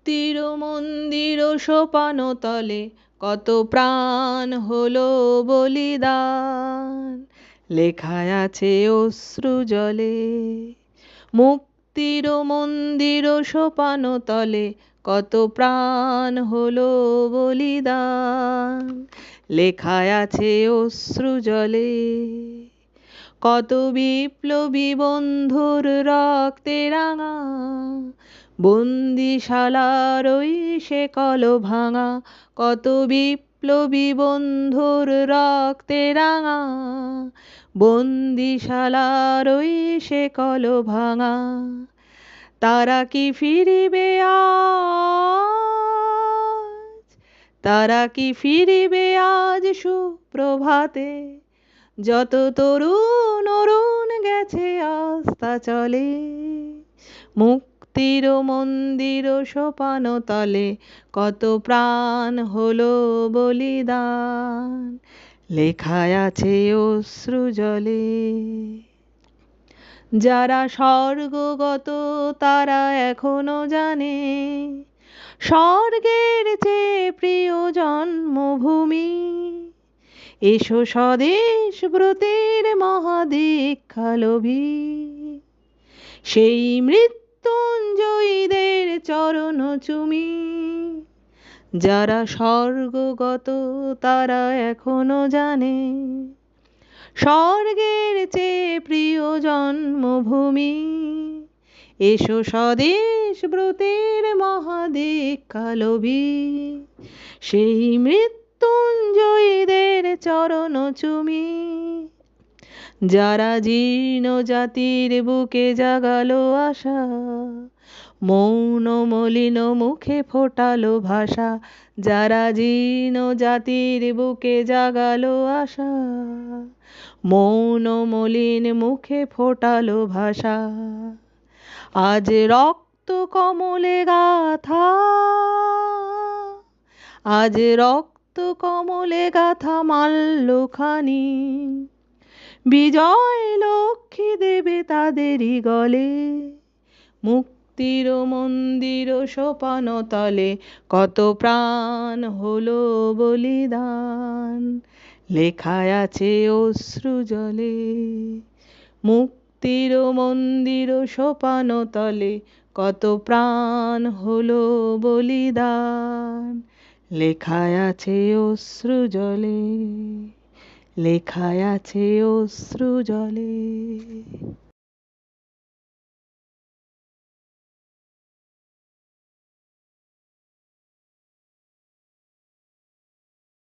মুক্তির মন্দির সোপানতলে কত প্রাণ হলো বলিদান, লেখায় আছে অশ্রু জলে। মুক্তির মন্দির সোপানতলে কত প্রাণ হলো বলিদান, লেখায় আছে অশ্রু জলে। কত বিপ্লবী বন্ধুর রক্তে রাঙা বন্দিশালার ওই শেকল ভাঙা, কত বিপ্লবী বন্ধুর রক্তে রাঙা বন্দিশালার ওই শেকল ভাঙা। তারা কি ফিরিবে আজ, তারা কি ফিরিবে আজ সুপ্রভাতে, যত তরুণ অরুণ গেছে অস্তাচলে। মুক্তির মন্দির সোপানতলে কত প্রাণ হলো বলিদান, লেখায় আছে অশ্রু জলে। যারা স্বর্গগত তারা এখনো জানে স্বর্গের চেয়ে প্রিয় জন্মভূমি। এসো স্বদেশ ব্রতের মহাদীক্ষালোভী, সেই মৃত্যুঞ্জয়ীদের চরণ চুমি। যারা স্বর্গগত তারা এখনো জানে স্বর্গের চেয়ে প্রিয় জন্মভূমি। এসো স্বদেশ ব্রতের মহাদীক্ষালোভী, সেই মৃত্যুঞ্জয়ীদের চরণ চুমি। যারা জীর্ণ জাতির বুকে জাগালো আশা, মৌন মলিন মুখে ফোটালো ভাষা। যারা জীর্ণ জাতির বুকে জাগালো আশা, মৌন মলিন মুখে ফোটালো ভাষা। আজ রক্ত কমলে গাথা, আজ রক্ত কমলে গাথা মাল্যখানি, বিজয় লক্ষ্মী দেবে তাদেরই গলে। মুক্তির মন্দির সোপানতলে কত প্রাণ হলো বলিদান, লেখায় আছে অশ্রু জলে। মুক্তির মন্দির সোপানতলে কত প্রাণ হলো বলিদান, লেখায় আছে অশ্রু জলে, লেখায় আছে অশ্রু জলে।